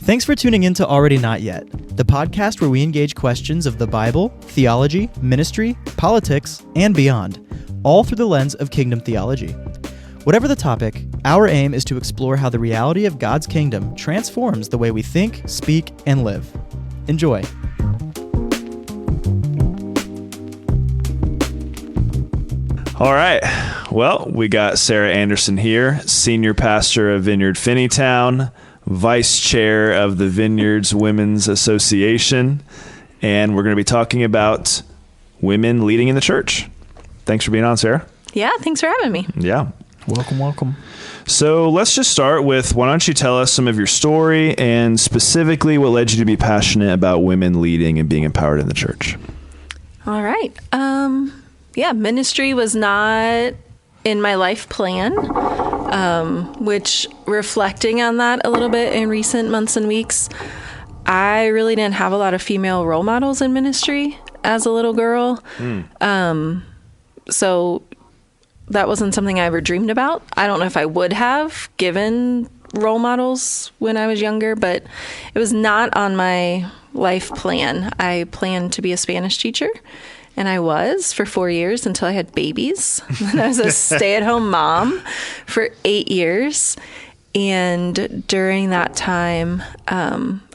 Thanks for tuning in to Already Not Yet, the podcast where we engage questions of the Bible, theology, ministry, politics, and beyond, all through the lens of kingdom theology. Whatever the topic, our aim is to explore how the reality of God's kingdom transforms the way we think, speak, and live. Enjoy. All right. Well, we got Sarah Anderson here, senior pastor of Vineyard Finneytown, vice chair of the Vineyards Women's Association, and we're going to be talking about women leading in the church. Thanks for being on, Sarah. Yeah, thanks for having me. Yeah. Welcome. So let's just start with, why don't you tell us some of your story and specifically what led you to be passionate about women leading and being empowered in the church? All right. Ministry was not in my life plan, which, reflecting on that a little bit in recent months and weeks, I really didn't have a lot of female role models in ministry as a little girl. So that wasn't something I ever dreamed about. I don't know if I would have given role models when I was younger, but it was not on my life plan. I planned to be a Spanish teacher, and I was for 4 years until I had babies. And I was a stay-at-home mom for 8 years. And during that time,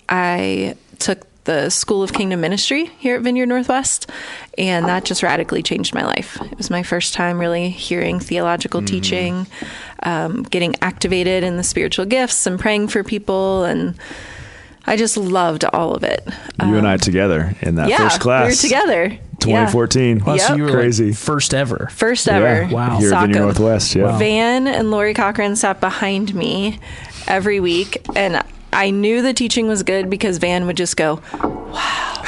I took the School of Kingdom Ministry here at Vineyard Northwest, and that just radically changed my life. It was my first time really hearing theological teaching, getting activated in the spiritual gifts and praying for people, and I just loved all of it. You and I together in that first class. We were together. 2014. Yeah. Wow, so you were crazy. Like first ever. Yeah. Wow. Here at Vineyard Northwest. Yeah. Wow. Van and Lori Cochran sat behind me every week, and I knew the teaching was good because Van would just go, wow.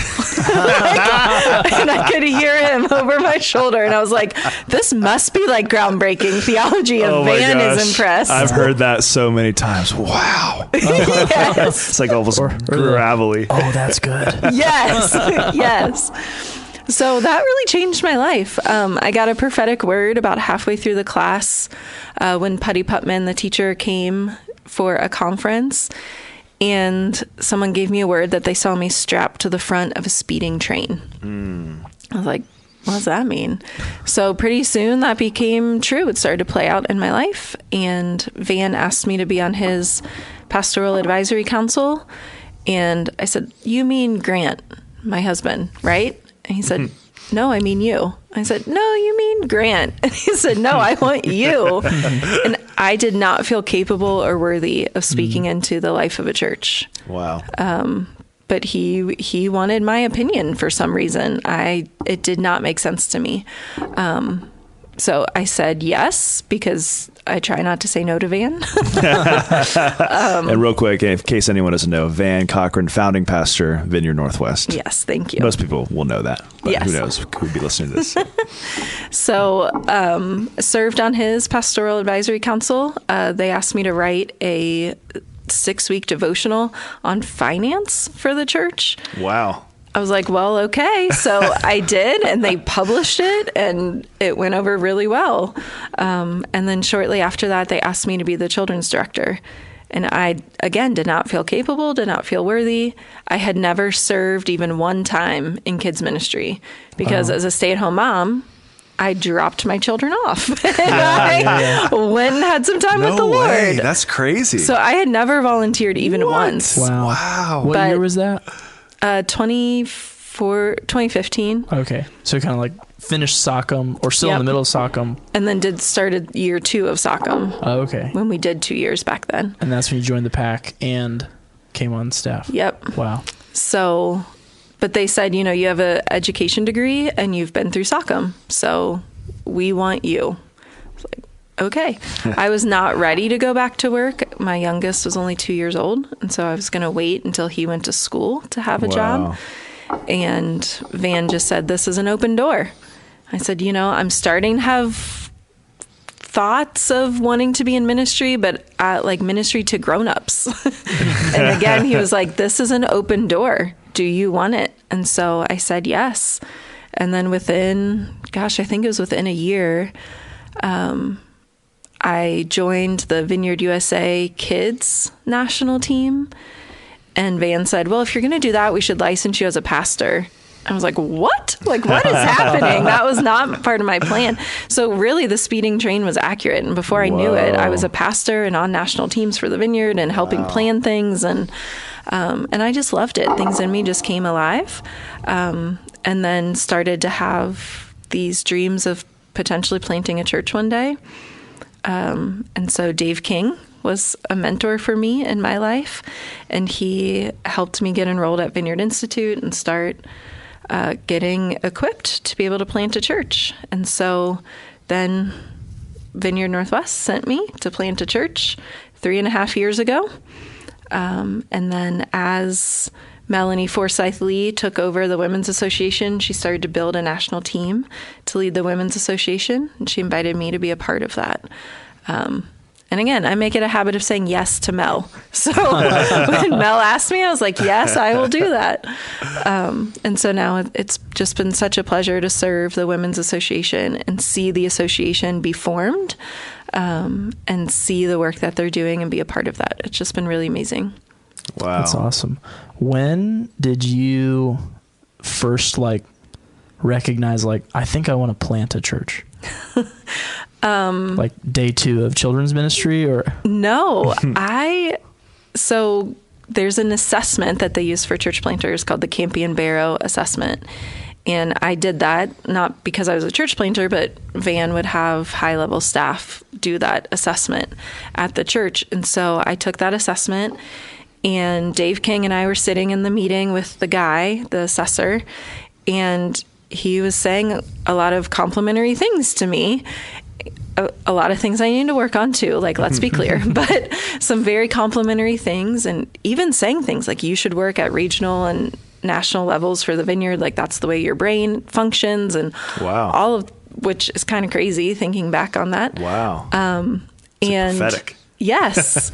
And I could hear him over my shoulder, and I was like, this must be like groundbreaking theology, and Van is impressed. I've heard that so many times. Wow. Yes. It's like almost gravelly. Oh, that's good. Yes. So that really changed my life. I got a prophetic word about halfway through the class when Putty Putman, the teacher, came for a conference, and someone gave me a word that they saw me strapped to the front of a speeding train. I was like, what does that mean? So pretty soon that became true. It started to play out in my life, and Van asked me to be on his pastoral advisory council, and I said, you mean Grant, my husband, right? And he said, no, I mean you. I said, no, you mean Grant. And he said, no, I want you. And I did not feel capable or worthy of speaking into the life of a church. Wow. But he wanted my opinion for some reason. It did not make sense to me. So I said yes, because I try not to say no to Van. And real quick, in case anyone doesn't know, Van Cochran, founding pastor, Vineyard Northwest. Yes, thank you. Most people will know that, but Yes. who knows who would be listening to this. So served on his pastoral advisory council. They asked me to write a 6-week devotional on finance for the church. Wow. I was like, well, okay. So I did, and they published it, and it went over really well. And then shortly after that, they asked me to be the children's director. And I, again, did not feel capable, did not feel worthy. I had never served even one time in kids ministry because as a stay-at-home mom, I dropped my children off and I went and had some time with the Lord. That's crazy. So I had never volunteered even once. Wow. What year was that? 2015. Okay. So kind of like finished Sockham, or still in the middle of Sockham. And then started year 2 of Sockham. Oh, okay. When we did 2 years back then. And that's when you joined the pack and came on staff. Yep. Wow. So, but they said, you have an education degree and you've been through Sockham, so we want you. I was like, okay. I was not ready to go back to work. My youngest was only 2 years old, and so I was going to wait until he went to school to have a job. And Van just said, this is an open door. I said, I'm starting to have thoughts of wanting to be in ministry, but like ministry to grownups. And again, he was like, this is an open door. Do you want it? And so I said yes. And then within, I think it was within a year, I joined the Vineyard USA Kids national team. And Van said, well, if you're going to do that, we should license you as a pastor. I was like, what? Like, what is happening? That was not part of my plan. So really the speeding train was accurate. And before I knew it, I was a pastor and on national teams for the Vineyard and helping plan things. And I just loved it. Things in me just came alive. And then started to have these dreams of potentially planting a church one day. And so Dave King was a mentor for me in my life. And he helped me get enrolled at Vineyard Institute and start getting equipped to be able to plant a church. And so then Vineyard Northwest sent me to plant a church 3.5 years ago. And then as Melanie Forsyth Lee took over the Women's Association, she started to build a national team to lead the Women's Association. And she invited me to be a part of that. And again, I make it a habit of saying yes to Mel. So when Mel asked me, I was like, yes, I will do that. And so now it's just been such a pleasure to serve the Women's Association and see the association be formed, and see the work that they're doing and be a part of that. It's just been really amazing. Wow. That's awesome. When did you first recognize, I think I want to plant a church? Like day 2 of children's ministry or? No, so there's an assessment that they use for church planters called the Campion-Barrow assessment. And I did that not because I was a church planter, but Van would have high level staff do that assessment at the church. And so I took that assessment, and Dave King and I were sitting in the meeting with the guy, the assessor, and he was saying a lot of complimentary things to me. A lot of things I need to work on too, let's be clear, but some very complimentary things, and even saying things like you should work at regional and national levels for the Vineyard. That's the way your brain functions, and all of which is kind of crazy thinking back on that. Wow. And prophetic. Yes.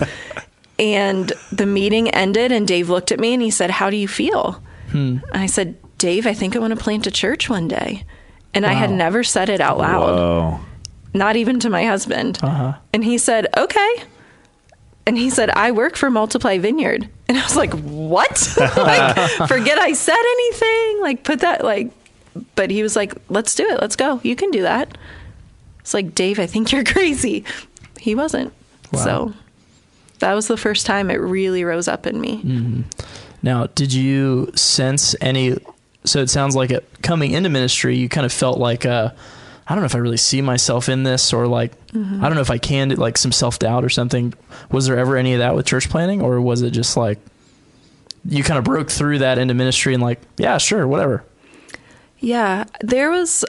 And the meeting ended and Dave looked at me and he said, how do you feel? And I said, Dave, I think I want to plant a church one day. And I had never said it out loud. Whoa. Not even to my husband. And he said, okay. And he said, I work for Multiply Vineyard. And I was like, what? Forget I said anything. Put that, but he was like, let's do it. Let's go. You can do that. It's like, Dave, I think you're crazy. He wasn't. Wow. So that was the first time it really rose up in me. Mm-hmm. Now, did you sense so it sounds like coming into ministry, you kind of felt like, I don't know if I really see myself in this, or I don't know if I can do some self-doubt or something. Was there ever any of that with church planting, or was it just you kind of broke through that into ministry and yeah, sure, whatever? Yeah, there was,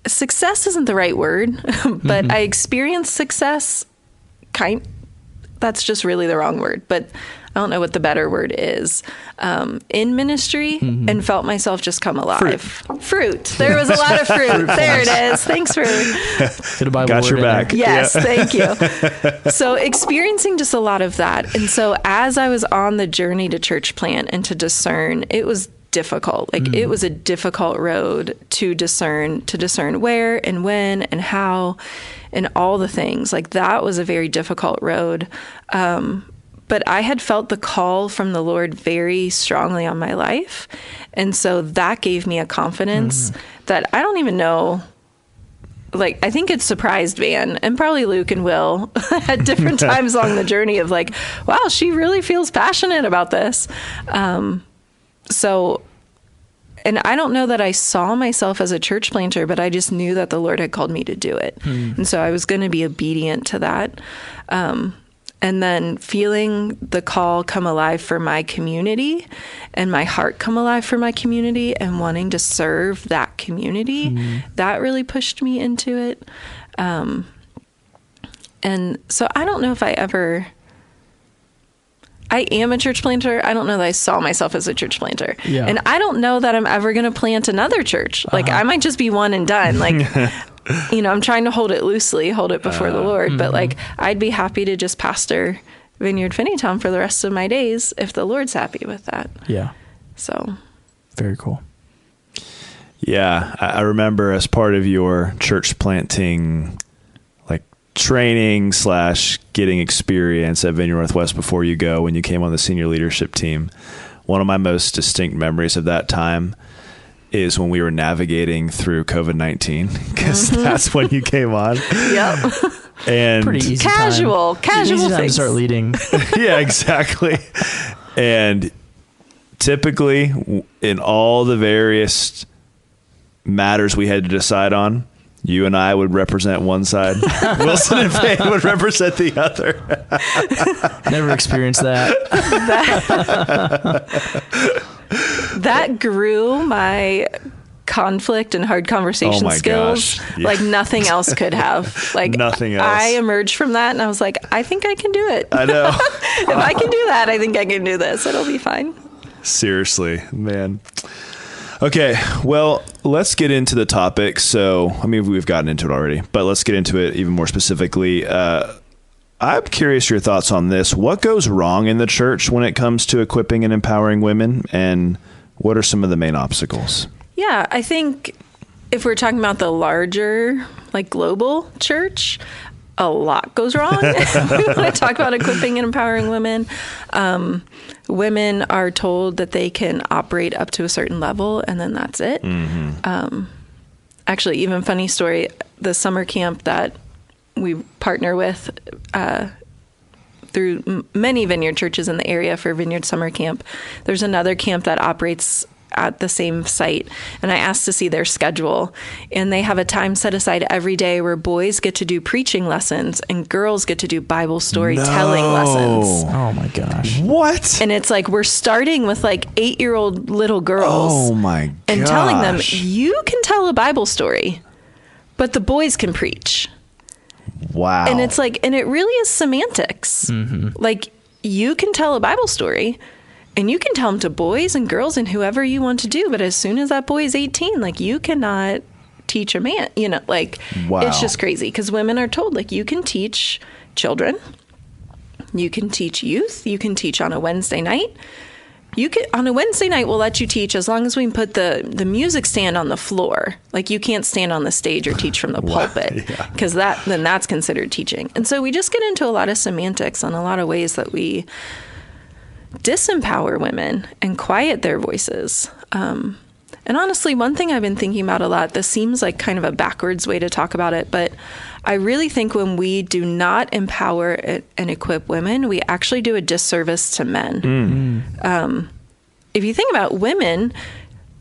success isn't the right word, but I experienced success that's just really the wrong word, but I don't know what the better word is, in ministry, and felt myself just come alive. Fruit. There was a lot of fruit. There it is. Thanks for got your back. Yes, thank you. So experiencing just a lot of that. And so as I was on the journey to church plant and to discern, it was difficult. It was a difficult road to discern where and when and how and all the things. That was a very difficult road. But I had felt the call from the Lord very strongly on my life. And so that gave me a confidence that I don't even know. I think it surprised Van and probably Luke and Will at different times along the journey of wow, she really feels passionate about this. So, and I don't know that I saw myself as a church planter, but I just knew that the Lord had called me to do it. And so I was going to be obedient to that. And then feeling the call come alive for my community and my heart come alive for my community and wanting to serve that community, that really pushed me into it. And so I don't know if I am a church planter. I don't know that I saw myself as a church planter. Yeah. And I don't know that I'm ever going to plant another church. I might just be one and done. I'm trying to hold it loosely, hold it before the Lord. But I'd be happy to just pastor Vineyard Finneytown for the rest of my days if the Lord's happy with that. Yeah. So. Very cool. Yeah. I remember as part of your church planting, training / getting experience at Vineyard Northwest before you go, when you came on the senior leadership team, one of my most distinct memories of that time is when we were navigating through COVID-19, because that's when you came on. Yep. And pretty easy casual time to things. start leading. yeah, exactly. And typically in all the various matters we had to decide on, you and I would represent one side. Wilson and Payne would represent the other. Never experienced that. That grew my conflict and hard conversation skills like nothing else could have. Like nothing else. I emerged from that and I was like, I think I can do it. I know. If I can do that, I think I can do this. It'll be fine. Seriously, man. Okay, well, let's get into the topic. So, I mean, we've gotten into it already, but let's get into it even more specifically. I'm curious your thoughts on this. What goes wrong in the church when it comes to equipping and empowering women, and what are some of the main obstacles? Yeah, I think if we're talking about the larger, like global church, a lot goes wrong. We want to talk about equipping and empowering women. Women are told that they can operate up to a certain level, and then that's it. Mm-hmm. Actually, even funny story, the summer camp that we partner with through many Vineyard churches in the area for Vineyard Summer Camp, there's another camp that operates at the same site, and I asked to see their schedule, and they have a time set aside every day where boys get to do preaching lessons and girls get to do Bible storytelling lessons. Oh my gosh. What? And it's like we're starting with like 8-year-old little girls. Oh my gosh. And telling them, you can tell a Bible story, but the boys can preach. Wow. And it's like, and it really is semantics. Mm-hmm. Like, you can tell a Bible story and you can tell them to boys and girls and whoever you want to do. But as soon as that boy is 18, like, you cannot teach a man, you know, like, wow. It's just crazy because women are told, like, you can teach children, you can teach youth, you can teach on a Wednesday night. You can, on a Wednesday night, we'll let you teach as long as we put the music stand on the floor. Like, you can't stand on the stage or teach from the pulpit, because then that's considered teaching. And so we just get into a lot of semantics on a lot of ways that we disempower women and quiet their voices. And honestly, one thing I've been thinking about a lot, this seems like kind of a backwards way to talk about it, but I really think when we do not empower and equip women, we actually do a disservice to men. If you think about, women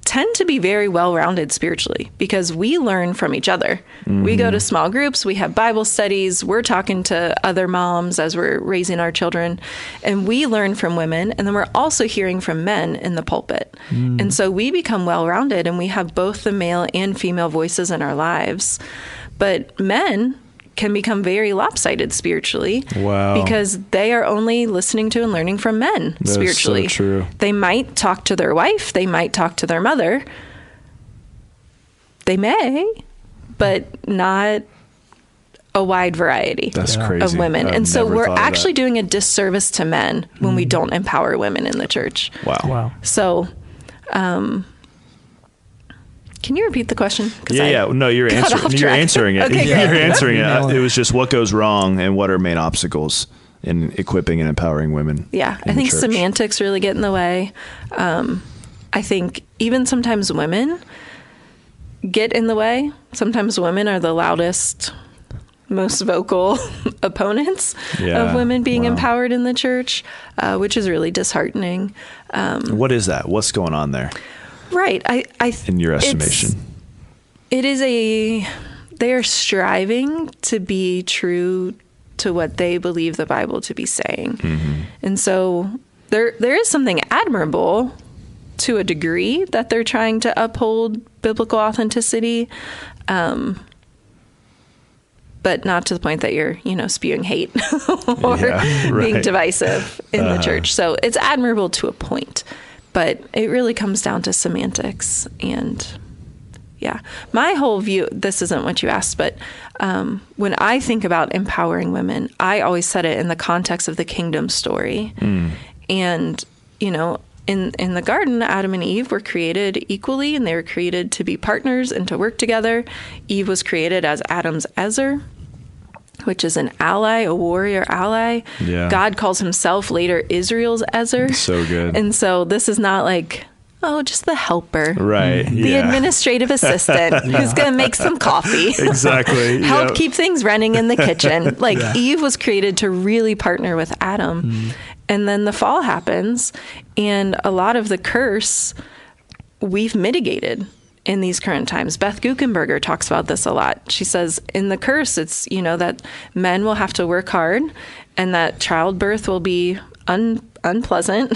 tend to be very well-rounded spiritually because we learn from each other. We go to small groups, we have Bible studies, we're talking to other moms as we're raising our children, and we learn from women, and then we're also hearing from men in the pulpit. And so we become well-rounded, and we have both the male and female voices in our lives. But men can become very lopsided spiritually. Wow. Because they are only listening to and learning from men spiritually. So true. They might talk to their wife, they might talk to their mother. They may, but not a wide variety. That's crazy. Of women. I've and so never we're thought of actually that. doing a disservice to men when we don't empower women in the church. Wow. So, can you repeat the question? No, you're answering. You're answering it. Okay, You're great. answering it. It was just what goes wrong and what are main obstacles in equipping and empowering women. Yeah, I think semantics really get in the way. I think even sometimes women get in the way. Sometimes women are the loudest, most vocal opponents of women being empowered in the church, which is really disheartening. What is that? What's going on there? Right. In your estimation, they are striving to be true to what they believe the Bible to be saying. And so there is something admirable to a degree that they're trying to uphold biblical authenticity, but not to the point that you're, spewing hate or being divisive in the church. So it's admirable to a point. But it really comes down to semantics. And my whole view, this isn't what you asked, but when I think about empowering women, I always set it in the context of the kingdom story. And, in the garden, Adam and Eve were created equally, and they were created to be partners and to work together. Eve was created as Adam's Ezer. which is an ally, a warrior ally. Yeah. God calls himself later Israel's Ezer. So good. And so this is not like, oh, just the helper. Right. The administrative assistant who's going to make some coffee. Exactly. Help keep things running in the kitchen. Like Eve was created to really partner with Adam. And then the fall happens, and a lot of the curse we've mitigated in these current times. Beth Guckenberger talks about this a lot. She says in the curse, it's, that men will have to work hard, and that childbirth will be unpleasant,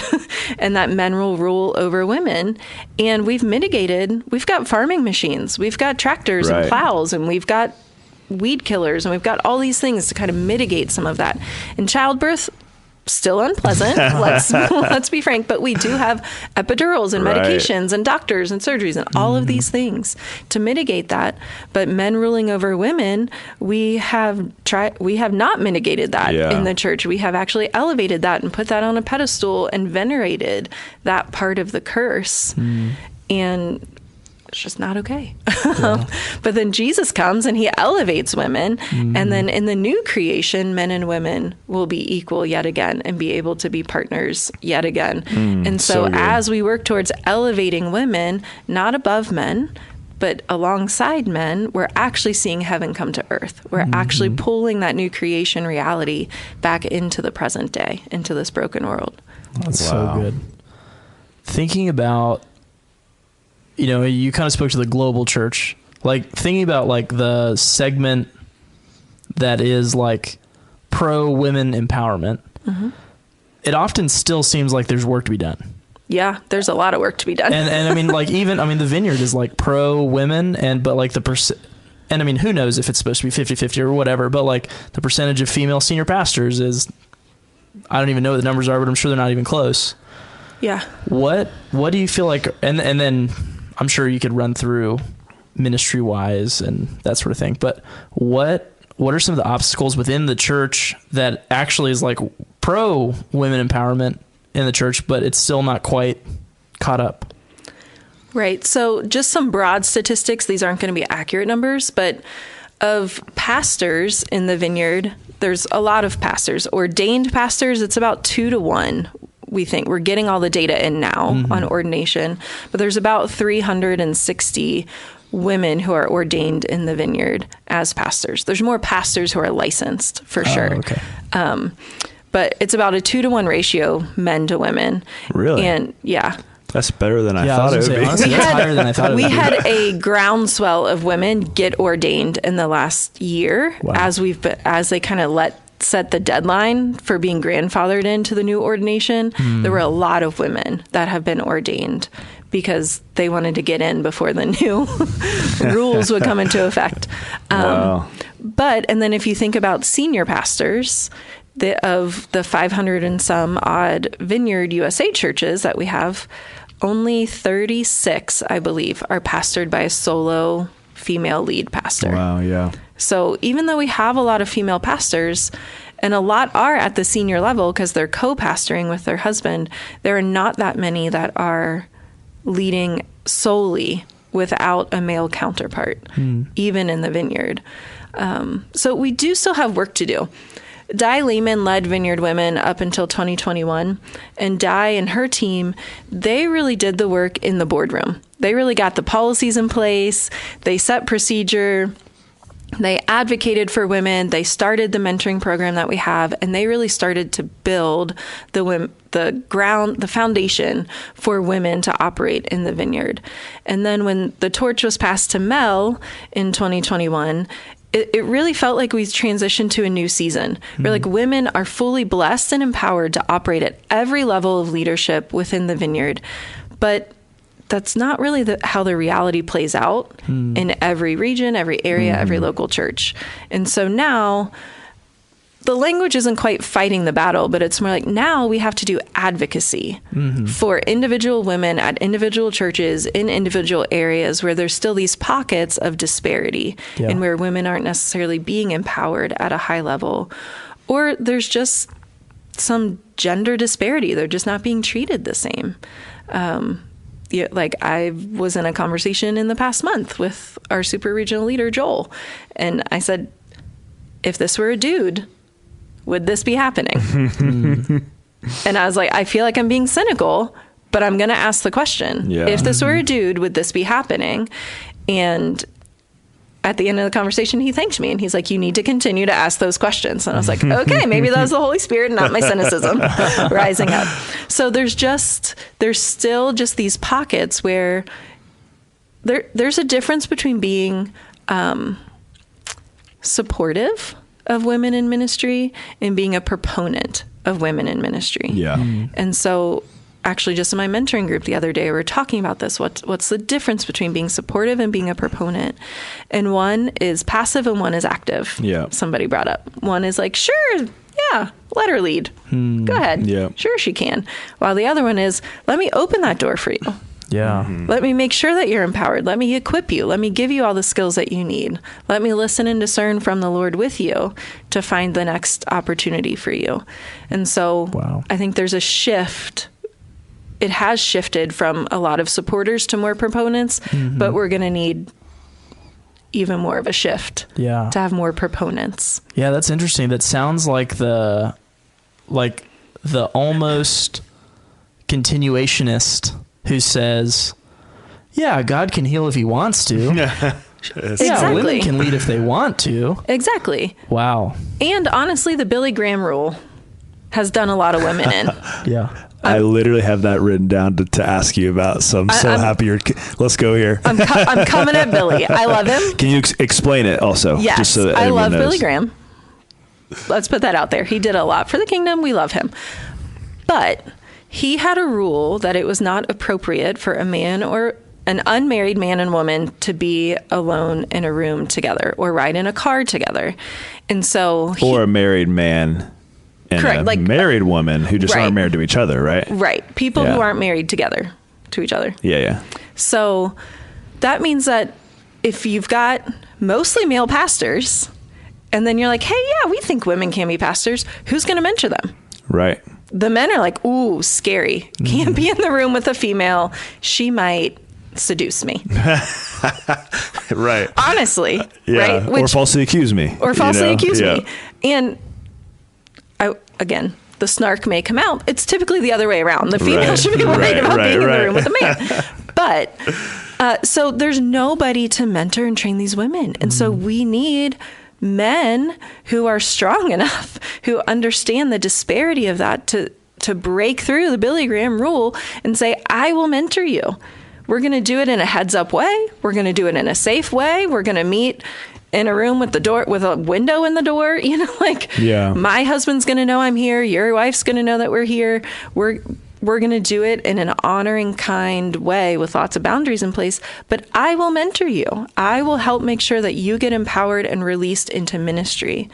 and that men will rule over women. And we've got farming machines, we've got tractors and plows, and we've got weed killers, and we've got all these things to kind of mitigate some of that. And childbirth, still unpleasant. Let's be frank, but we do have epidurals and medications and doctors and surgeries and all of these things to mitigate that. But men ruling over women, we have not mitigated that in the church. We have actually elevated that and put that on a pedestal and venerated that part of the curse. And it's just not okay. But then Jesus comes and he elevates women. And then in the new creation, men and women will be equal yet again and be able to be partners yet again. And so as we work towards elevating women, not above men, but alongside men, we're actually seeing heaven come to earth. We're actually pulling that new creation reality back into the present day, into this broken world. That's so good. Thinking about, you kind of spoke to the global church, like thinking about like the segment that is like pro women empowerment. It often still seems like there's work to be done. Yeah, there's a lot of work to be done. And I mean, like the Vineyard is like pro women, but like and I mean, who knows if it's supposed to be 50-50 or whatever, but like the percentage of female senior pastors is, I don't even know what the numbers are, but I'm sure they're not even close. Yeah. What do you feel like, and then I'm sure you could run through ministry wise and that sort of thing, but what are some of the obstacles within the church that actually is like pro women empowerment in the church, but it's still not quite caught up? Right. So just some broad statistics. These aren't going to be accurate numbers, but of pastors in the Vineyard, there's a lot of pastors. Ordained pastors, it's about 2 to 1. We think we're getting all the data in now on ordination, but there's about 360 women who are ordained in the Vineyard as pastors. There's more pastors who are licensed for sure. Okay. But it's about a 2 to 1 ratio, men to women. Really? And yeah. That's better than I thought it would be. Honestly, that's higher than I thought it would be. We had a groundswell of women get ordained in the last year as they kind of set the deadline for being grandfathered into the new ordination. There were a lot of women that have been ordained because they wanted to get in before the new rules would come into effect. But, and then if you think about senior pastors, of the 500 and some odd Vineyard USA churches that we have, only 36, I believe, are pastored by a solo female lead pastor. Wow, yeah. So even though we have a lot of female pastors, and a lot are at the senior level because they're co-pastoring with their husband, there are not that many that are leading solely without a male counterpart, even in the Vineyard. So we do still have work to do. Di Lehman led Vineyard Women up until 2021, and Di and her team, they really did the work in the boardroom. They really got the policies in place. They set procedure. They advocated for women. They started the mentoring program that we have, and they really started to build the foundation for women to operate in the Vineyard. And then when the torch was passed to Mel in 2021, it really felt like we transitioned to a new season where like women are fully blessed and empowered to operate at every level of leadership within the Vineyard. But that's not really how the reality plays out in every region, every area, every local church. And so now the language isn't quite fighting the battle, but it's more like now we have to do advocacy for individual women at individual churches in individual areas where there's still these pockets of disparity and where women aren't necessarily being empowered at a high level, or there's just some gender disparity. They're just not being treated the same. Like I was in a conversation in the past month with our super regional leader, Joel, and I said, if this were a dude, would this be happening? And I was like, I feel like I'm being cynical, but I'm going to ask the question. Yeah. If this were a dude, would this be happening? And at the end of the conversation, he thanked me and he's like, you need to continue to ask those questions. And I was like, okay, maybe that was the Holy Spirit and not my cynicism rising up. So there's still just these pockets where there's a difference between being supportive of women in ministry and being a proponent of women in ministry. Yeah. And so actually just in my mentoring group the other day, we were talking about this. What's the difference between being supportive and being a proponent? And one is passive and one is active. Yeah. Somebody brought up. One is like, sure, yeah, let her lead. Go ahead. Yeah. Sure, she can. While the other one is, let me open that door for you. Yeah. Let me make sure that you're empowered. Let me equip you. Let me give you all the skills that you need. Let me listen and discern from the Lord with you to find the next opportunity for you. And so I think there's a shift. It has shifted from a lot of supporters to more proponents, but we're going to need even more of a shift to have more proponents. Yeah, that's interesting. That sounds like the almost continuationist who says, yeah, God can heal if he wants to. Yeah, Exactly. women can lead if they want to. Exactly. Wow. And honestly, the Billy Graham rule has done a lot of women in. Yeah. I literally have that written down to ask you about, so I'm happy you're... Let's go here. I'm coming at Billy. I love him. Can you explain it also? Yes, just so that I love knows. Billy Graham. Let's put that out there. He did a lot for the kingdom. We love him. But he had a rule that it was not appropriate for a man or an unmarried man and woman to be alone in a room together or ride in a car together. And so... Or a married man and correct, a married woman who just aren't married to each other, right? Right. People who aren't married together to each other. Yeah. So that means that if you've got mostly male pastors and then you're like, hey, yeah, we think women can be pastors, who's going to mentor them? Right. The men are like, ooh, scary. Can't be in the room with a female. She might seduce me. Right. Honestly. Yeah. Right? Or falsely accuse me. Or falsely accuse me. And again, the snark may come out. It's typically the other way around. The female should be worried about being in the room with the man. But so there's nobody to mentor and train these women. And so we need men who are strong enough, who understand the disparity of that to break through the Billy Graham rule and say, I will mentor you. We're going to do it in a heads up way. We're going to do it in a safe way. We're going to meet in a room with a window in the door, my husband's going to know I'm here. Your wife's going to know that we're here. We're going to do it in an honoring, kind way with lots of boundaries in place, but I will mentor you. I will help make sure that you get empowered and released into ministry.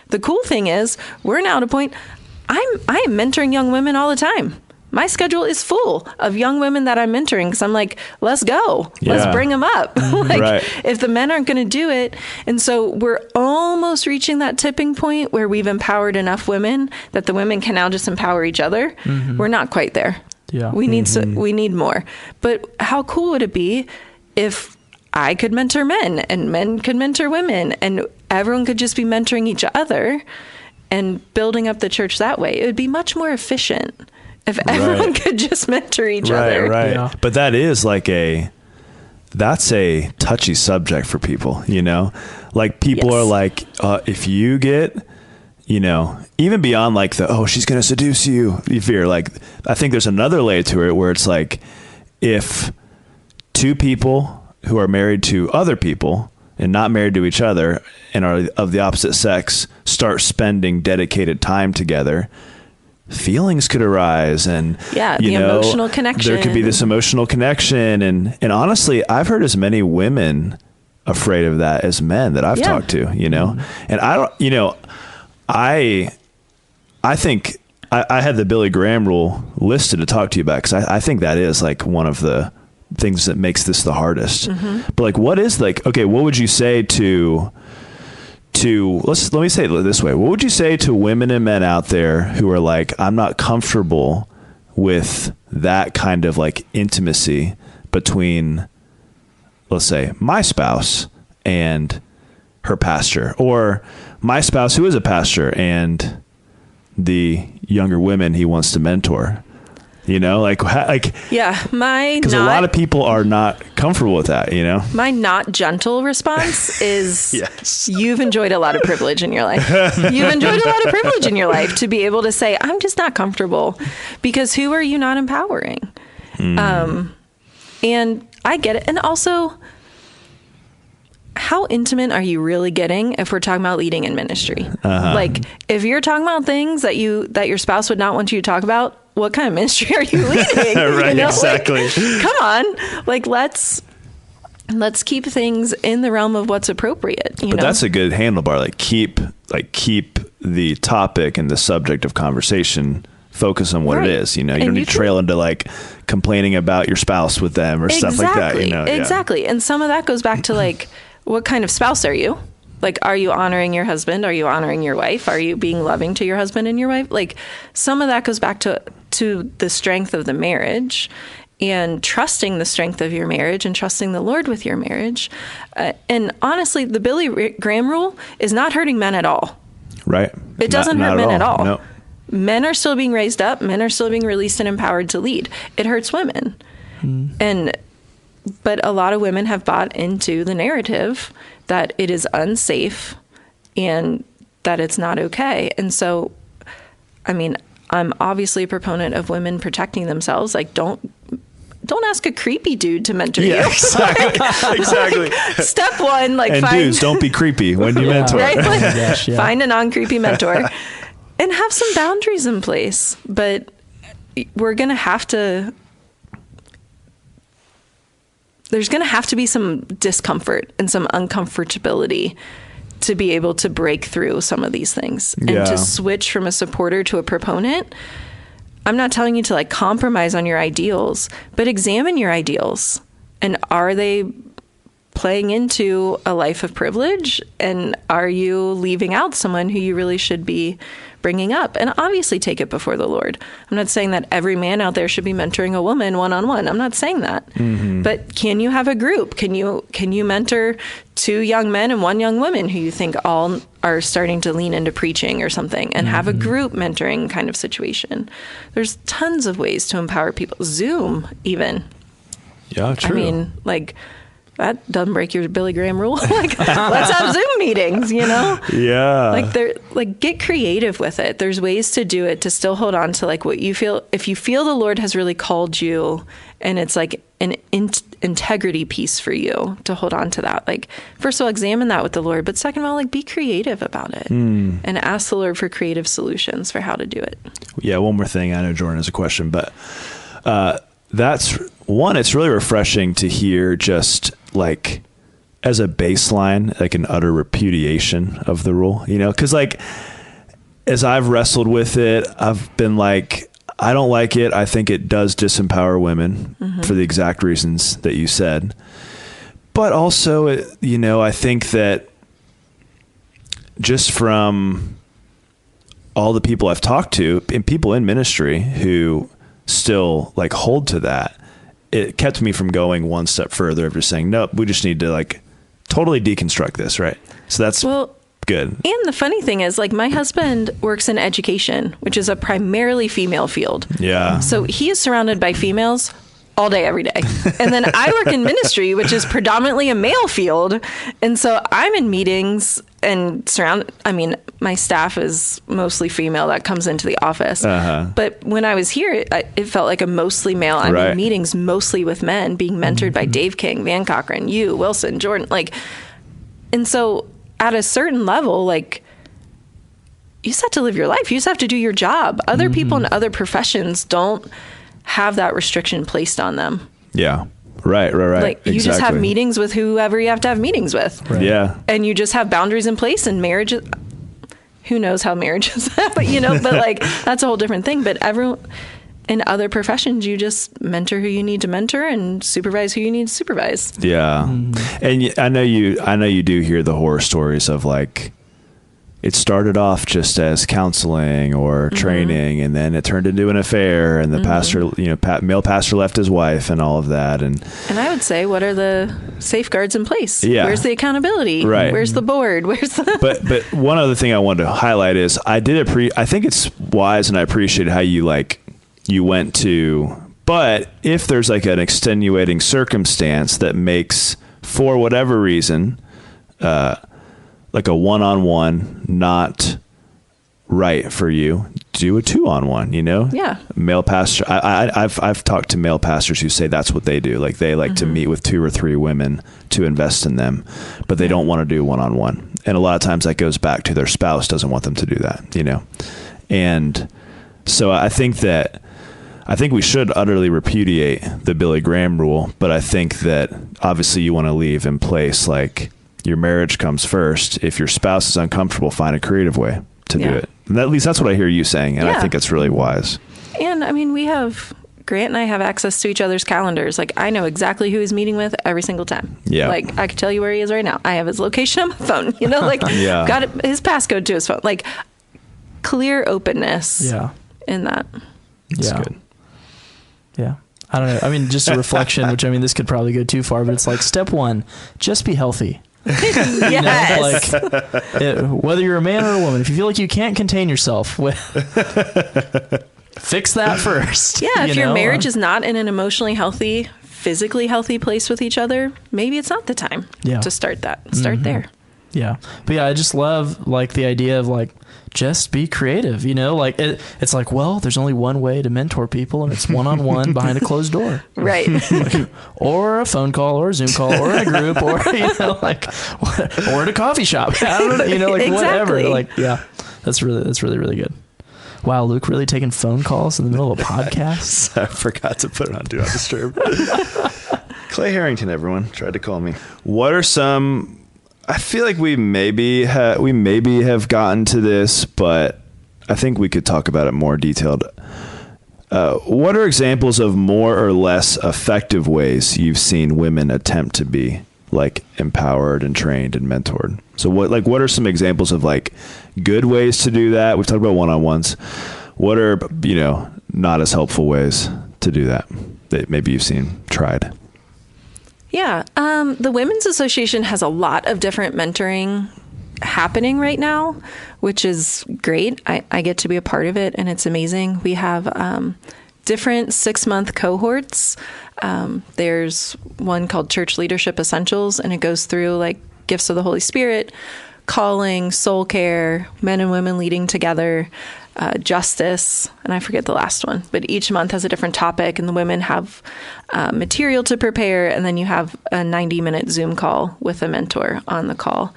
The cool thing is we're now at a point, I am mentoring young women all the time. My schedule is full of young women that I'm mentoring because I'm like, let's go. Let's bring them up. If the men aren't going to do it. And so we're almost reaching that tipping point where we've empowered enough women that the women can now just empower each other. We're not quite there. Yeah. We need more. But how cool would it be if I could mentor men and men could mentor women and everyone could just be mentoring each other and building up the church that way? It would be much more efficient if everyone could just mentor each other. Right. Yeah. But that is that's a touchy subject for people, like people are like, if you get, even beyond like she's going to seduce you, you fear, like, I think there's another layer to it where it's like, if two people who are married to other people and not married to each other and are of the opposite sex start spending dedicated time together, feelings could arise and emotional connection. There could be this emotional connection. And honestly, I've heard as many women afraid of that as men that I've talked to, and I don't, I think I had the Billy Graham rule listed to talk to you about, because I think that is like one of the things that makes this the hardest. But like, what is what would you say to let me say it this way. What would you say to women and men out there who are like, I'm not comfortable with that kind of like intimacy between, let's say, my spouse and her pastor, or my spouse, who is a pastor, and the younger women he wants to mentor. Yeah, because a lot of people are not comfortable with that, My not gentle response is, yes. You've enjoyed a lot of privilege in your life. You've enjoyed a lot of privilege in your life to be able to say, I'm just not comfortable, because who are you not empowering? And I get it. And also, how intimate are you really getting if we're talking about leading in ministry? Like, if you're talking about things that your spouse would not want you to talk about, what kind of ministry are you leading? Right, exactly. Like, come on. Like, let's keep things in the realm of what's appropriate. But that's a good handlebar. Keep the topic and the subject of conversation, focus on what it is. You don't need to trail into complaining about your spouse with them or stuff like that. Exactly. Yeah. And some of that goes back to what kind of spouse are you? Are you honoring your husband? Are you honoring your wife? Are you being loving to your husband and your wife? Some of that goes back to the strength of the marriage, and trusting the strength of your marriage and trusting the Lord with your marriage. And honestly, the Billy Graham rule is not hurting men at all. Right. It doesn't hurt men at all. No. Men are still being raised up. Men are still being released and empowered to lead. It hurts women. But a lot of women have bought into the narrative that it is unsafe and that it's not okay. And so, I'm obviously a proponent of women protecting themselves. Don't ask a creepy dude to mentor you. Exactly. Step one, and dudes, don't be creepy when you mentor. Right? Find a non-creepy mentor and have some boundaries in place. But we're going to have to... There's going to have to be some discomfort and some uncomfortability to be able to break through some of these things and to switch from a supporter to a proponent. I'm not telling you to compromise on your ideals, but examine your ideals. And are they playing into a life of privilege? And are you leaving out someone who you really should be bringing up? And obviously take it before the Lord. I'm not saying that every man out there should be mentoring a woman one-on-one. I'm not saying that. But can you have a group? Can you mentor 2 young men and 1 young woman who you think all are starting to lean into preaching or something, and have a group mentoring kind of situation? There's tons of ways to empower people. Zoom, even. Yeah, true. That doesn't break your Billy Graham rule. Let's have Zoom meetings, Yeah. Get creative with it. There's ways to do it to still hold on to what you feel. If you feel the Lord has really called you, and it's an integrity piece for you, to hold on to that. First of all, examine that with the Lord, but second of all, be creative about it and ask the Lord for creative solutions for how to do it. Yeah. One more thing. I know Jordan has a question, but that's one. It's really refreshing to hear just as a baseline, an utter repudiation of the rule, because as I've wrestled with it, I've been I don't like it. I think it does disempower women for the exact reasons that you said. But also, I think that just from all the people I've talked to and people in ministry who still hold to that, it kept me from going one step further of just saying, nope, we just need to totally deconstruct this. Right. So that's good. And the funny thing is my husband works in education, which is a primarily female field. Yeah. So he is surrounded by females all day, every day. And then I work in ministry, which is predominantly a male field. And so I'm in meetings and my staff is mostly female that comes into the office. But when I was here, it felt like a mostly male. I'm in meetings mostly with men being mentored by Dave King, Van Cochran, you, Wilson, Jordan. And so at a certain level, you just have to live your life. You just have to do your job. Other people in other professions don't have that restriction placed on them. Yeah. Right. You just have meetings with whoever you have to have meetings with. Right. Yeah. And you just have boundaries in place, and marriage, who knows how marriage is, but that's a whole different thing. But everyone in other professions, you just mentor who you need to mentor and supervise who you need to supervise. Yeah. And I know you do hear the horror stories of it started off just as counseling or training, and then it turned into an affair, and the pastor, male pastor left his wife and all of that. And I would say, what are the safeguards in place? Yeah. Where's the accountability? Right. Where's the board? Where's the... But one other thing I wanted to highlight is I think it's wise, and I appreciate how you went to, but if there's like an extenuating circumstance that makes, for whatever reason, like a one-on-one not right for you, do a 2-on-1, Yeah. Male pastor. I've talked to male pastors who say that's what they do. Like they like to meet with 2 or 3 women to invest in them, but they don't want to do one-on-one. And a lot of times that goes back to their spouse doesn't want them to do that, And so I think we should utterly repudiate the Billy Graham rule, but I think that obviously you want to leave in place, like, your marriage comes first. If your spouse is uncomfortable, find a creative way to do it. And at least that's what I hear you saying. And I think it's really wise. And I mean, Grant and I have access to each other's calendars. Like, I know exactly who he's meeting with every single time. Yeah. Like, I could tell you where he is right now. I have his location on my phone, got his passcode to his phone. Like, clear openness in that. That's good. Yeah. I don't know. I mean, just a reflection, which, I mean, this could probably go too far, but it's like, step 1, just be healthy. Yes. Whether you're a man or a woman, if you feel like you can't contain yourself, fix that first. Yeah. If your marriage is not in an emotionally healthy, physically healthy place with each other, maybe it's not the time to start that. Start there. Yeah. But yeah, I just love like the idea of like, just be creative, like it's like, well, there's only one way to mentor people, and it's one-on-one behind a closed door. Right. Or a phone call or a Zoom call or in a group or, or at a coffee shop. I don't know, like exactly. whatever. Like, yeah, that's really, really good. Wow. Luke really taking phone calls in the middle of a podcast. I forgot to put it on Do Not Disturb. Clay Harrington, everyone tried to call me. What are some, I feel like we maybe have gotten to this, but I think we could talk about it more detailed. What are examples of more or less effective ways you've seen women attempt to be like empowered and trained and mentored? So what are some examples of like good ways to do that? We've talked about one-on-ones. What are, not as helpful ways to do that maybe you've seen tried? Yeah. The Women's Association has a lot of different mentoring happening right now, which is great. I get to be a part of it, and it's amazing. We have different 6-month cohorts. There's one called Church Leadership Essentials, and it goes through like gifts of the Holy Spirit, calling, soul care, men and women leading together, justice, and I forget the last one, but each month has a different topic, and the women have material to prepare, and then you have a 90-minute Zoom call with a mentor on the call.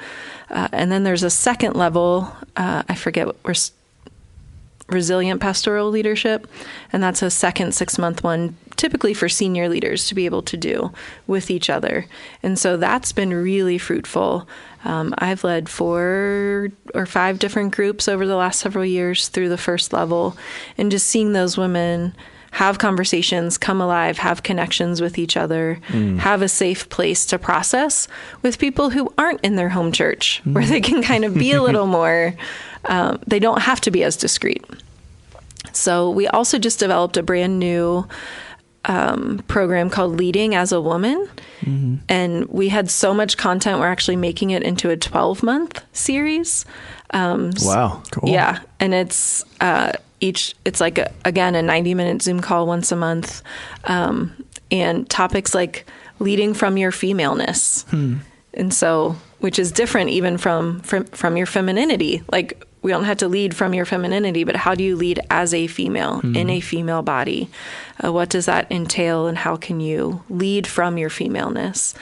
And then there's a second level, I forget what we're resilient pastoral leadership, and that's a second 6-month one, typically for senior leaders to be able to do with each other. And so that's been really fruitful. I've led 4 or 5 different groups over the last several years through the first level, and just seeing those women have conversations, come alive, have connections with each other, have a safe place to process with people who aren't in their home church, where they can kind of be a little more, they don't have to be as discreet. So we also just developed a brand new program called Leading as a Woman. And we had so much content, we're actually making it into a 12-month series. Wow. Cool. Yeah. And it's it's like, again, a 90-minute Zoom call once a month. And topics like leading from your femaleness. And so, which is different even from your femininity. Like, we don't have to lead from your femininity, but how do you lead as a female in a female body? What does that entail, and how can you lead from your femaleness?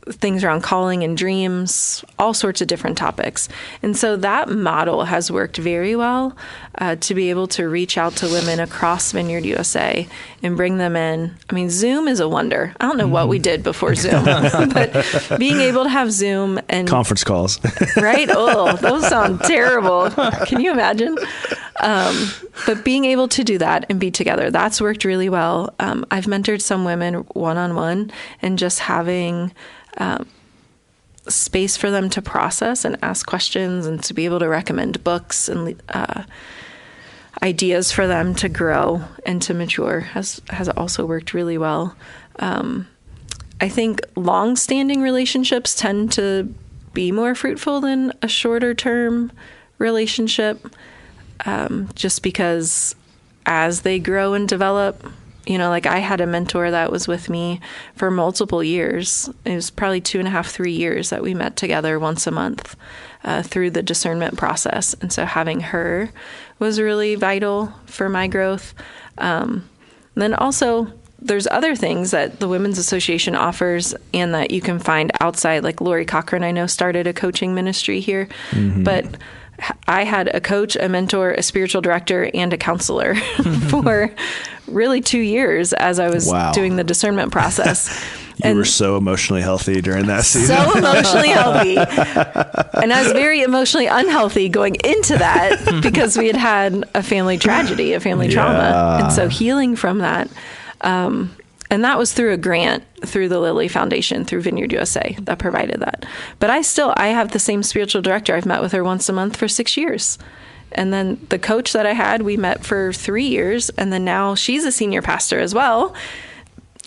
Things around calling and dreams, all sorts of different topics. And so that model has worked very well to be able to reach out to women across Vineyard USA and bring them in. I mean, Zoom is a wonder. I don't know what we did before Zoom, but being able to have Zoom and conference calls, right? Oh, those sound terrible. Can you imagine? But being able to do that and be together, that's worked really well. I've mentored some women one-on-one, and just having space for them to process and ask questions, and to be able to recommend books and ideas for them to grow and to mature has also worked really well. I think long-standing relationships tend to be more fruitful than a shorter term relationship, just because as they grow and develop, like I had a mentor that was with me for multiple years. It was probably 2.5, 3 years that we met together once a month through the discernment process. And so having her was really vital for my growth. Then also, there's other things that the Women's Association offers and that you can find outside. Like Lori Cochran, I know, started a coaching ministry here, but I had a coach, a mentor, a spiritual director, and a counselor for really 2 years as I was doing the discernment process. You were so emotionally healthy during that season. So emotionally healthy. And I was very emotionally unhealthy going into that because we had a family tragedy, a family trauma. And so healing from that. And that was through a grant through the Lilly Foundation, through Vineyard USA, that provided that. But I have the same spiritual director. I've met with her once a month for 6 years. And then the coach that I had, we met for 3 years. And then now she's a senior pastor as well.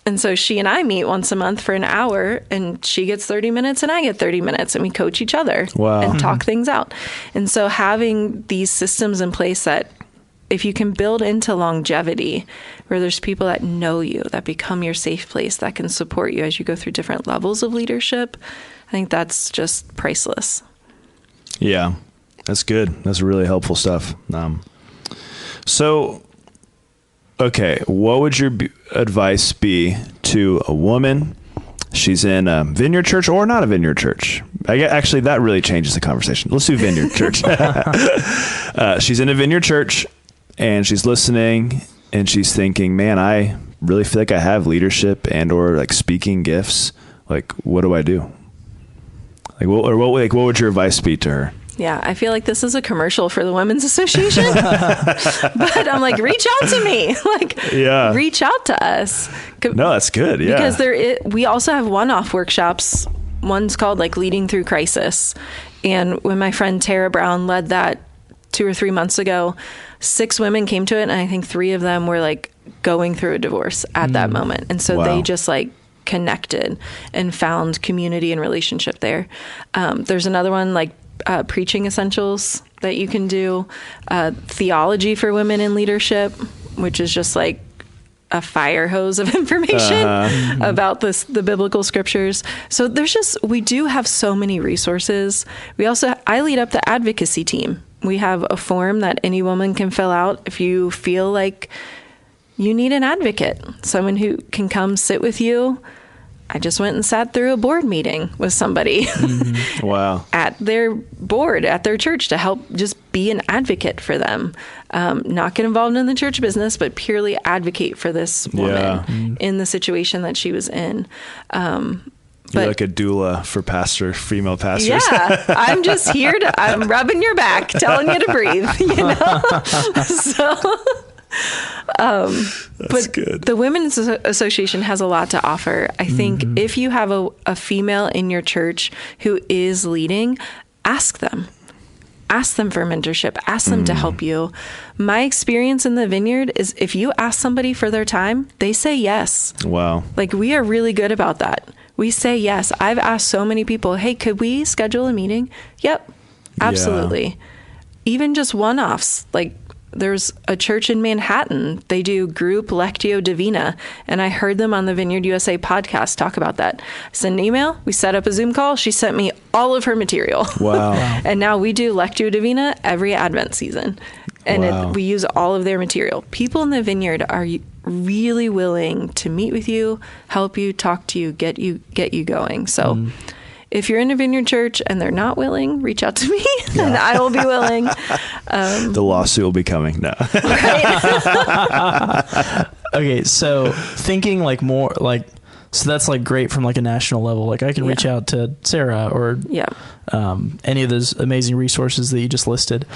And so she and I meet once a month for an hour, and she gets 30 minutes and I get 30 minutes, and we coach each other and talk things out. And so having these systems in place that if you can build into longevity, where there's people that know you, that become your safe place, that can support you as you go through different levels of leadership, I think that's just priceless. Yeah, that's good. That's really helpful stuff. Okay, what would your advice be to a woman? She's in a Vineyard Church or not a Vineyard Church. Actually, that really changes the conversation. Let's do Vineyard Church. She's in a Vineyard Church, and she's listening, and she's thinking, man, I really feel like I have leadership and or like speaking gifts. Like, what do I do? What would your advice be to her? Yeah, I feel like this is a commercial for the Women's Association, but I'm like, reach out to me, reach out to us. No, that's good. Yeah. Because we also have one-off workshops. One's called Leading Through Crisis. And when my friend Tara Brown led that 2 or 3 months ago, 6 women came to it. And I think 3 of them were going through a divorce at that moment. And so they just connected and found community and relationship there. There's another one preaching essentials that you can do, theology for women in leadership, which is just a fire hose of information about the biblical scriptures. So we do have so many resources. I lead up the advocacy team. We have a form that any woman can fill out if you feel like you need an advocate, someone who can come sit with you. I just went and sat through a board meeting with somebody at their board, at their church, to help just be an advocate for them. Not get involved in the church business, but purely advocate for this woman in the situation that she was in. You're like a doula for female pastors. Yeah, I'm just here I'm rubbing your back, telling you to breathe, So... That's good. The Women's Association has a lot to offer. I think if you have a female in your church who is leading, ask them. Ask them for mentorship. Ask them to help you. My experience in the Vineyard is if you ask somebody for their time, they say yes. Wow. We are really good about that. We say yes. I've asked so many people, hey, could we schedule a meeting? Yep, absolutely. Yeah. Even just one-offs, there's a church in Manhattan. They do group Lectio Divina. And I heard them on the Vineyard USA podcast talk about that. I sent an email. We set up a Zoom call. She sent me all of her material. Wow. And now we do Lectio Divina every Advent season. And we use all of their material. People in the Vineyard are really willing to meet with you, help you, talk to you, get you going. So if you're in a Vineyard Church and they're not willing, reach out to me and I will be willing. The lawsuit will be coming now. Right? Okay, so thinking more so that's great from a national level. I can reach out to Sarah or any of those amazing resources that you just listed.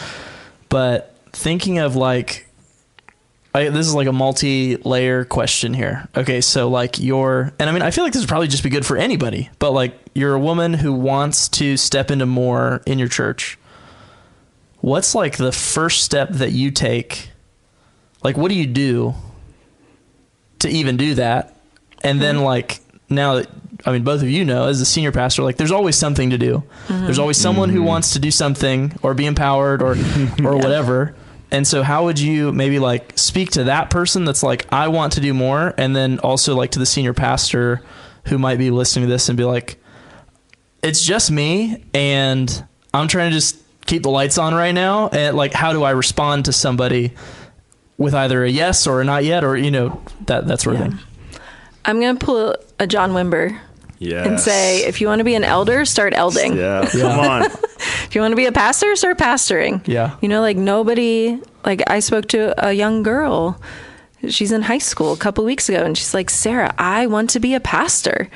But thinking of I this is like a multi-layer question here. Okay, so like and I mean, I feel like this would probably just be good for anybody, but like you're a woman who wants to step into more in your church. What's like the first step that you take? Like, what do you do to even do that? And then like, now that, I mean, both of you know, as a senior pastor, like there's always something to do. There's always someone who wants to do something or be empowered or whatever. And so how would you maybe like speak to that person that's like, I want to do more? And then also like to the senior pastor who might be listening to this and be like, it's just me and I'm trying to just keep the lights on right now. And like, how do I respond to somebody with either a yes or a not yet, or, you know, that sort of thing? I'm going to pull a John Wimber and say, if you want to be an elder, start elding. Yeah. Come on. If you want to be a pastor, start pastoring. Yeah. You know, like nobody, like I spoke to a young girl, she's in high school a couple weeks ago, and she's like, Sarah, I want to be a pastor.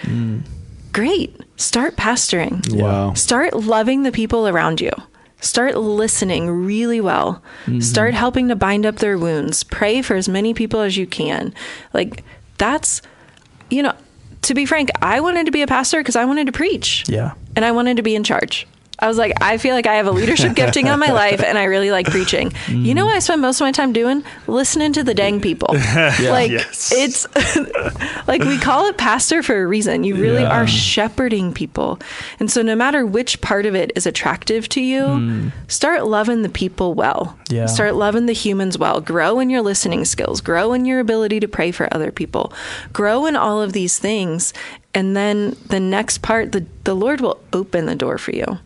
Great. Start pastoring. Wow. Start loving the people around you. Start listening really well. Start helping to bind up their wounds. Pray for as many people as you can. Like that's, you know, to be frank, I wanted to be a pastor because I wanted to preach. Yeah. And I wanted to be in charge. I was like, I feel like I have a leadership gifting on my life and I really like preaching. You know what I spend most of my time doing? Listening to the dang people. Like it's like we call it pastor for a reason. You really are shepherding people. And so no matter which part of it is attractive to you, start loving the people well. Yeah. Start loving the humans well. Grow in your listening skills. Grow in your ability to pray for other people. Grow in all of these things. And then the next part, the Lord will open the door for you.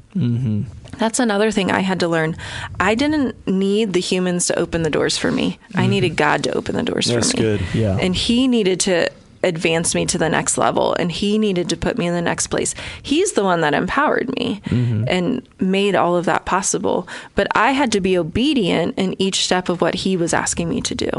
That's another thing I had to learn. I didn't need the humans to open the doors for me. I needed God to open the doors for me. That's good. Yeah. And he needed to advance me to the next level, and he needed to put me in the next place. He's the one that empowered me and made all of that possible. But I had to be obedient in each step of what he was asking me to do.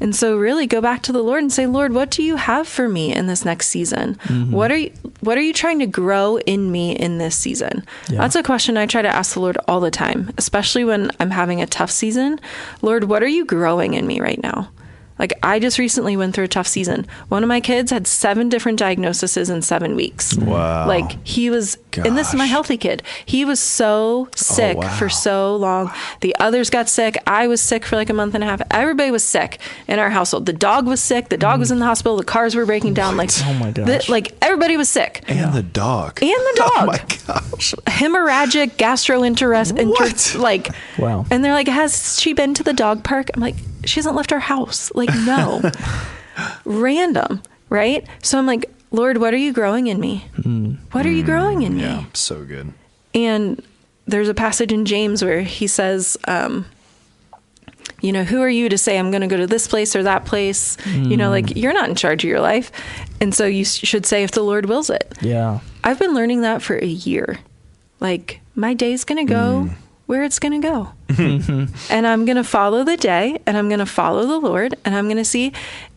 And so really go back to the Lord and say, Lord, what do you have for me in this next season? What are you trying to grow in me in this season? Yeah. That's a question I try to ask the Lord all the time, especially when I'm having a tough season. Lord, what are you growing in me right now? Like, I just recently went through a tough season. One of my kids had 7 different diagnoses in 7 weeks. Wow. Like, he was, and this is my healthy kid. He was so sick for so long. The others got sick. I was sick for like a month and a half. Everybody was sick in our household. The dog was sick. The dog was in the hospital. The cars were breaking down. Like, oh my gosh. Like, everybody was sick. And the dog. And the dog. Oh my gosh. Hemorrhagic gastroenteritis. Like, wow. And they're like, has she been to the dog park? I'm like, she hasn't left our house. Like, no. Random, right? So I'm like, Lord, what are you growing in me? What are you growing in me? Yeah, so good. And there's a passage in James where he says, you know, who are you to say I'm going to go to this place or that place? You know, like, you're not in charge of your life. And so you should say if the Lord wills it. Yeah. I've been learning that for a year. Like, my day's going to go where it's going to go. And I'm going to follow the day, and I'm going to follow the Lord, and I'm going to see.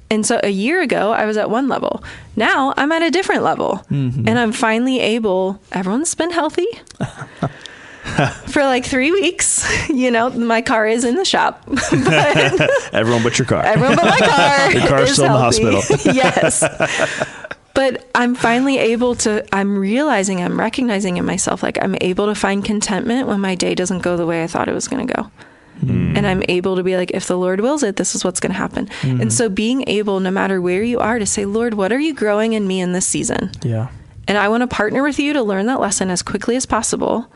And so a year ago, I was at one level. Now I'm at a different level. And I'm finally able, everyone's been healthy for like 3 weeks. You know, my car is in the shop. But Everyone but your car. everyone but my car. Your car's is still in the healthy. hospital. Yes. But I'm finally able to, I'm recognizing in myself, like, I'm able to find contentment when my day doesn't go the way I thought it was going to go. And I'm able to be like, if the Lord wills it, this is what's going to happen. And so being able, no matter where you are, to say, Lord, what are you growing in me in this season? Yeah. And I want to partner with you to learn that lesson as quickly as possible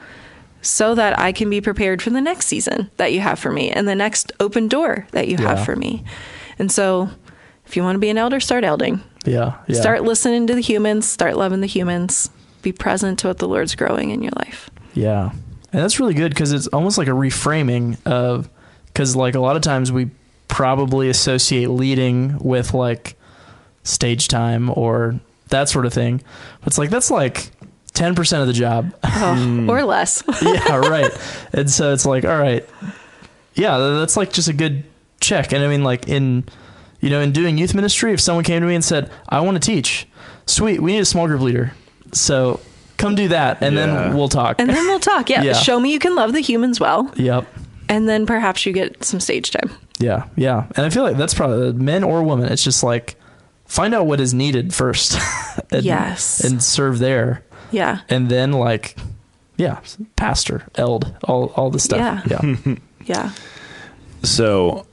so that I can be prepared for the next season that you have for me and the next open door that you have for me. And so if you want to be an elder, start elding. Yeah. Start listening to the humans, start loving the humans, be present to what the Lord's growing in your life. Yeah. And that's really good because it's almost like a reframing of, because like a lot of times we probably associate leading with like stage time or that sort of thing. But it's like, that's like 10% of the job. Or less. Yeah, right. And so it's like, all right. Yeah, that's like just a good check. And I mean, like in doing youth ministry, if someone came to me and said, I want to teach, sweet, we need a small group leader. So come do that, and then we'll talk. And then we'll talk. Yeah. Yeah. Show me you can love the humans well. Yep. And then perhaps you get some stage time. Yeah. Yeah. And I feel like that's probably men or women. It's just like, find out what is needed first. And serve there. Yeah. And then like, pastor, eld, all the stuff. Yeah. Yeah. So,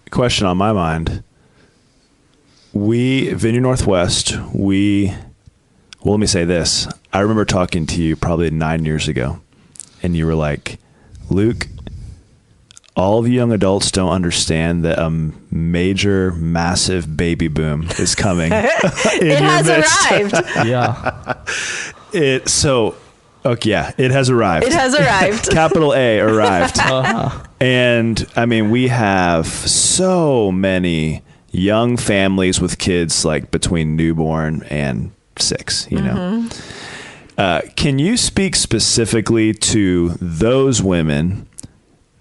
question on my mind. Vineyard Northwest, let me say this. I remember talking to you probably 9 years ago, and you were like, Luke, all of you young adults don't understand that a major, massive baby boom is coming. It has arrived. Yeah. It has arrived. It has arrived. Capital A, arrived. And I mean, we have so many young families with kids like between newborn and 6, you know. Can you speak specifically to those women?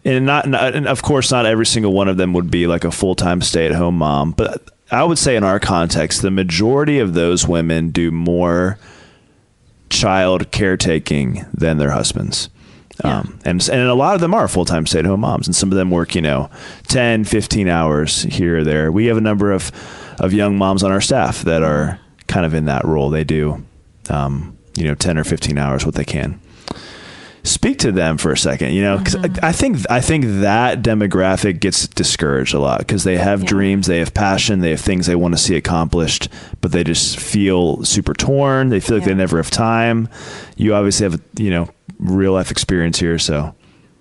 And and of course, not every single one of them would be like a full-time stay-at-home mom, but I would say in our context, the majority of those women do more child caretaking than their husbands. Yeah. And a lot of them are full-time stay-at-home moms, and some of them work, 10, 15 hours here or there. We have a number of young moms on our staff that are kind of in that role. They do, 10 or 15 hours, what they can. Speak to them for a second, because I think that demographic gets discouraged a lot because they have dreams, they have passion, they have things they want to see accomplished, but they just feel super torn. They feel like they never have time. You obviously have, real life experience here. So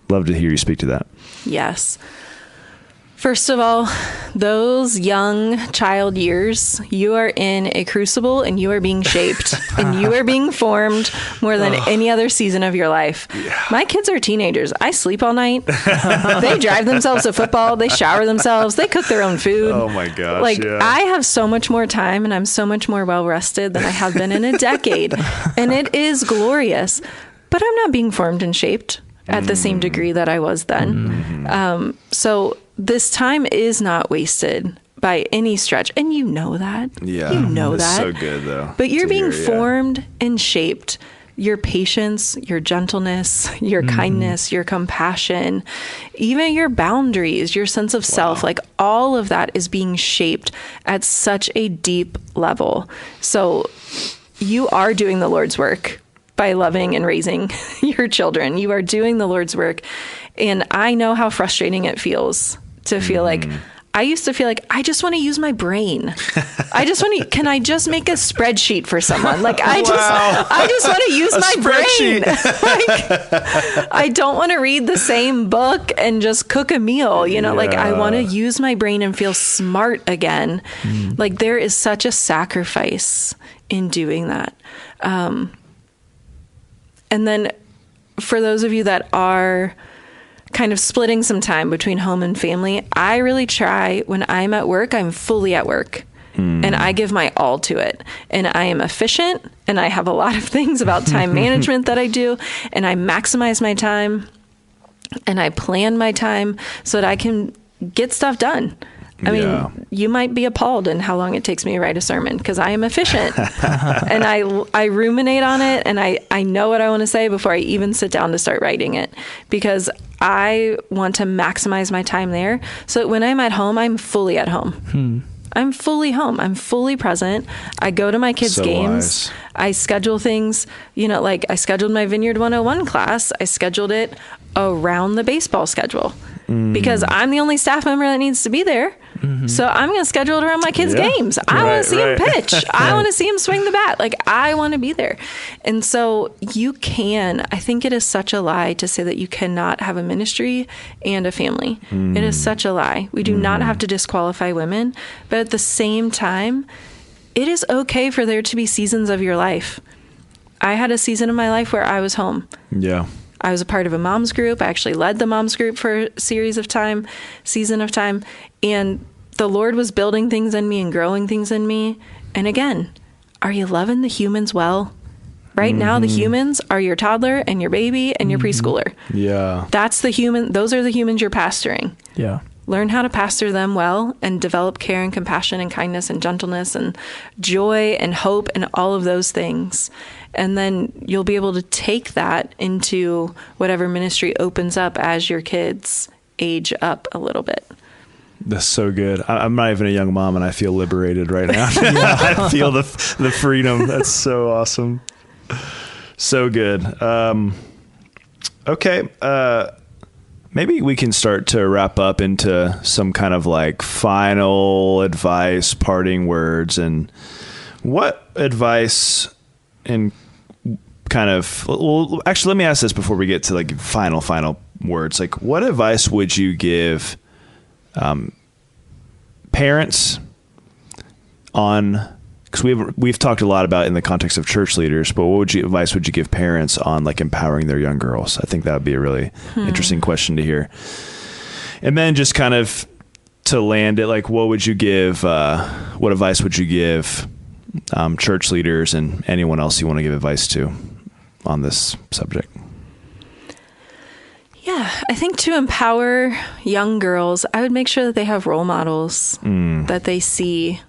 love to hear you speak to that. Yes. First of all, those young child years, you are in a crucible and you are being shaped and you are being formed more than any other season of your life. Yeah. My kids are teenagers. I sleep all night. They drive themselves to football. They shower themselves. They cook their own food. Oh my gosh. I have so much more time and I'm so much more well rested than I have been in a decade. And it is glorious, but I'm not being formed and shaped at the same degree that I was then. So this time is not wasted by any stretch. And you know that. Yeah. You know that. So good, though. But you're being formed and shaped. Your patience, your gentleness, your kindness, your compassion, even your boundaries, your sense of self, like all of that is being shaped at such a deep level. So you are doing the Lord's work by loving and raising your children. You are doing the Lord's work. And I know how frustrating it feels to feel like, I used to feel like, I just want to use my brain. Can I just make a spreadsheet for someone? Like, I just want to use my brain. Like, I don't want to read the same book and just cook a meal. Like I want to use my brain and feel smart again. Like there is such a sacrifice in doing that. And then for those of you that are kind of splitting some time between home and family, I really try when I'm at work, I'm fully at work and I give my all to it. And I am efficient and I have a lot of things about time management that I do, and I maximize my time and I plan my time so that I can get stuff done. I mean, you might be appalled in how long it takes me to write a sermon because I am efficient and I ruminate on it and I know what I want to say before I even sit down to start writing it, because I want to maximize my time there. So that when I'm at home, I'm fully at home. I'm fully home. I'm fully present. I go to my kids' games. Wise. I schedule things, like I scheduled my Vineyard 101 class. I scheduled it around the baseball schedule because I'm the only staff member that needs to be there. So I'm going to schedule it around my kids' games. I want to see him pitch. I want to see him swing the bat. Like, I want to be there. And so I think it is such a lie to say that you cannot have a ministry and a family. It is such a lie. We do not have to disqualify women, but at the same time, it is okay for there to be seasons of your life. I had a season of my life where I was home. Yeah. I was a part of a mom's group. I actually led the mom's group for a season of time. And the Lord was building things in me and growing things in me. And again, are you loving the humans well? Right now, the humans are your toddler and your baby and your preschooler. Yeah. Those are the humans you're pastoring. Yeah. learn how to pastor them well and develop care and compassion and kindness and gentleness and joy and hope and all of those things. And then you'll be able to take that into whatever ministry opens up as your kids age up a little bit. That's so good. I'm not even a young mom, and I feel liberated right now. I feel the freedom. That's so awesome. So good. Okay. Maybe we can start to wrap up into some kind of like final advice, parting words. And what advice in kind of, well, actually, let me ask this before we get to like final words. Like, what advice would you give parents on, because we've talked a lot about in the context of church leaders, but what advice would you give parents on like empowering their young girls? I think that would be a really interesting question to hear. And then just kind of to land it, like, what would you give, what advice would you give church leaders and anyone else you want to give advice to on this subject? Yeah, I think to empower young girls, I would make sure that they have role models that they see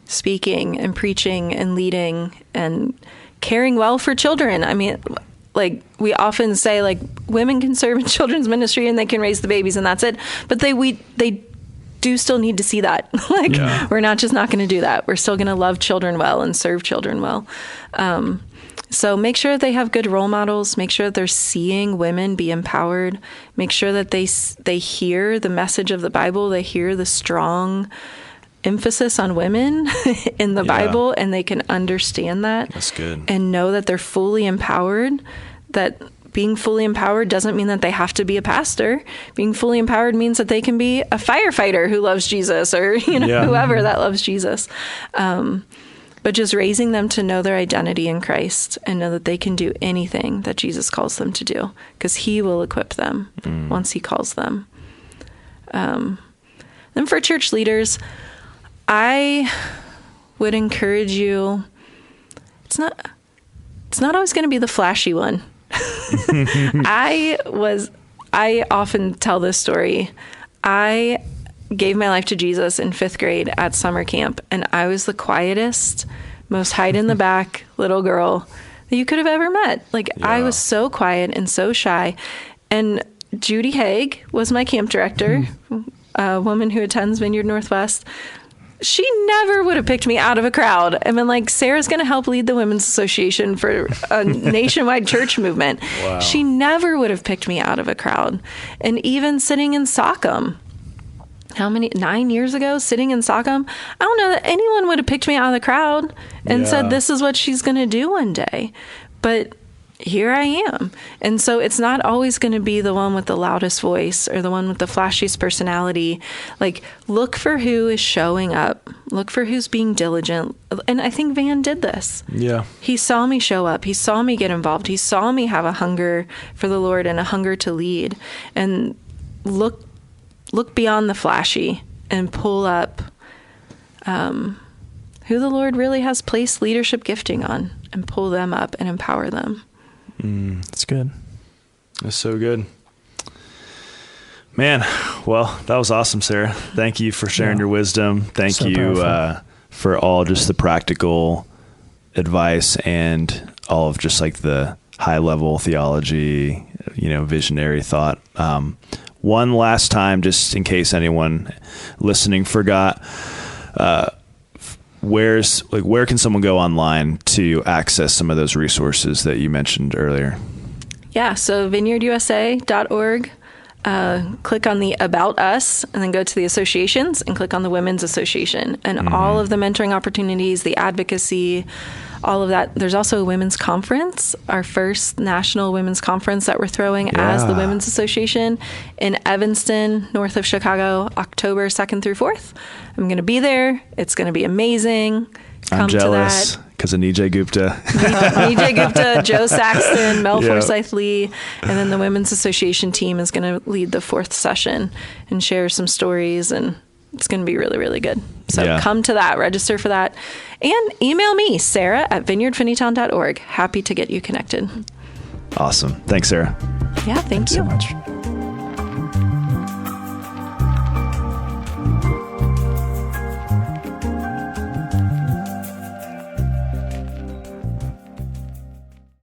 speaking and preaching and leading and caring well for children. I mean, like we often say, like women can serve in children's ministry and they can raise the babies and that's it. But they do still need to see that. We're not just not going to do that. We're still going to love children well and serve children well. So make sure that they have good role models. Make sure that they're seeing women be empowered. Make sure that they hear the message of the Bible. They hear the strong emphasis on women in the Bible, and they can understand that. That's good. And know that they're fully empowered. That being fully empowered doesn't mean that they have to be a pastor. Being fully empowered means that they can be a firefighter who loves Jesus, or whoever that loves Jesus. But just raising them to know their identity in Christ and know that they can do anything that Jesus calls them to do, because he will equip them once he calls them. Then for church leaders, I would encourage you, it's not always going to be the flashy one. I often tell this story. I gave my life to Jesus in 5th grade at summer camp, and I was the quietest, most hide in the back little girl that you could have ever met. I was so quiet and so shy. And Judy Haig was my camp director, a woman who attends Vineyard Northwest. She never would have picked me out of a crowd and been like, Sarah's going to help lead the Women's Association for a nationwide church movement. Wow. She never would have picked me out of a crowd. And even sitting in Sockham, 9 years ago, sitting in Sockham, I don't know that anyone would have picked me out of the crowd and said, this is what she's going to do one day. But here I am. And so it's not always going to be the one with the loudest voice or the one with the flashiest personality. Like, look for who is showing up. Look for who's being diligent. And I think Van did this. Yeah. He saw me show up. He saw me get involved. He saw me have a hunger for the Lord and a hunger to lead. And look beyond the flashy and pull up who the Lord really has placed leadership gifting on, and pull them up and empower them. That's good. That's so good. Man, well, that was awesome, Sarah. Thank you for sharing your wisdom. Thank you for all just the practical advice and all of just like the high level theology, visionary thought. One last time, just in case anyone listening forgot, where can someone go online to access some of those resources that you mentioned earlier? Yeah, so vineyardusa.org. Click on the About Us, and then go to the associations and click on the Women's Association, and all of the mentoring opportunities, the advocacy, all of that. There's also a women's conference, our first national women's conference that we're throwing as the Women's Association in Evanston, north of Chicago, October 2nd through 4th. I'm going to be there. It's going to be amazing. I'm jealous because of Nijay Gupta. Nijay Gupta, Joe Saxton, Mel Forsyth Lee, and then the Women's Association team is going to lead the 4th session and share some stories, and it's going to be really, really good. So come to that, register for that, and email me, Sarah@vineyardfinneytown.org. Happy to get you connected. Awesome. Thanks, Sarah. Yeah, thanks so much.